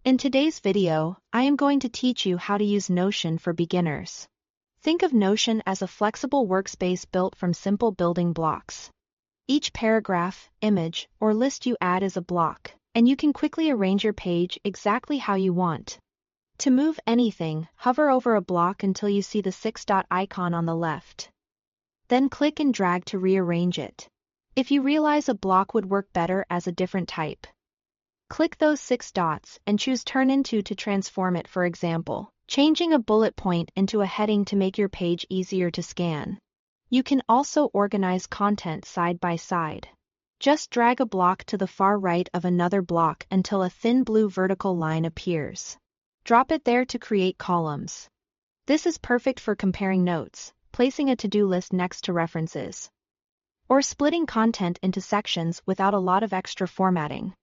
In today's video, I am going to teach you how to use Notion for beginners. Think of Notion as a flexible workspace built from simple building blocks. Each paragraph, image, or list you add is a block, and you can quickly arrange your page exactly how you want. To move anything, hover over a block until you see the 6-dot icon on the left. Then click and drag to rearrange it. If you realize a block would work better as a different type, click those 6 dots and choose Turn Into to transform it, for example, changing a bullet point into a heading to make your page easier to scan. You can also organize content side by side. Just drag a block to the far right of another block until a thin blue vertical line appears. Drop it there to create columns. This is perfect for comparing notes, placing a to-do list next to references, or splitting content into sections without a lot of extra formatting.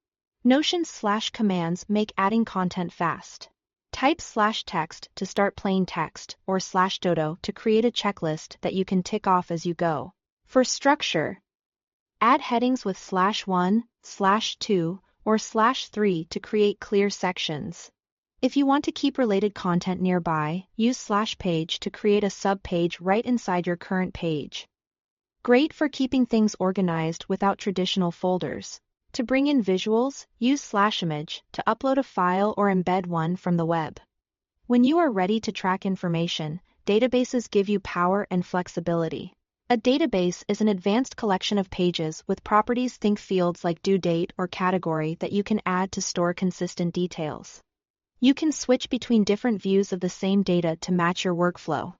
Notion's /commands make adding content fast. Type /text to start plain text or /dodo to create a checklist that you can tick off as you go. For structure, add headings with /1, /2, or /3 to create clear sections. If you want to keep related content nearby, use /page to create a sub-page right inside your current page. Great for keeping things organized without traditional folders. To bring in visuals, use /image to upload a file or embed one from the web. When you are ready to track information, databases give you power and flexibility. A database is an advanced collection of pages with properties. Think fields like due date or category that you can add to store consistent details. You can switch between different views of the same data to match your workflow.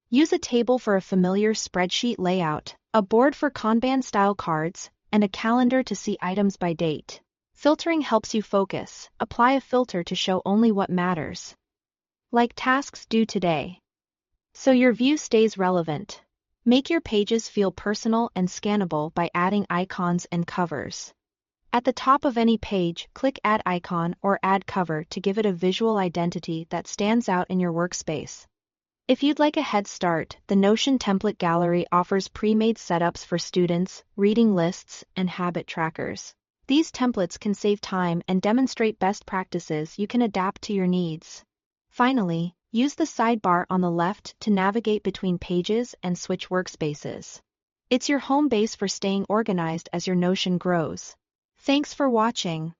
Use a table for a familiar spreadsheet layout, a board for Kanban-style cards, and a calendar to see items by date. Filtering helps you focus. Apply a filter to show only what matters, like tasks due today, so your view stays relevant. Make your pages feel personal and scannable by adding icons and covers. At the top of any page, click Add Icon or Add Cover to give it a visual identity that stands out in your workspace. If you'd like a head start, the Notion Template Gallery offers pre-made setups for students, reading lists, and habit trackers. These templates can save time and demonstrate best practices you can adapt to your needs. Finally, use the sidebar on the left to navigate between pages and switch workspaces. It's your home base for staying organized as your Notion grows. Thanks for watching.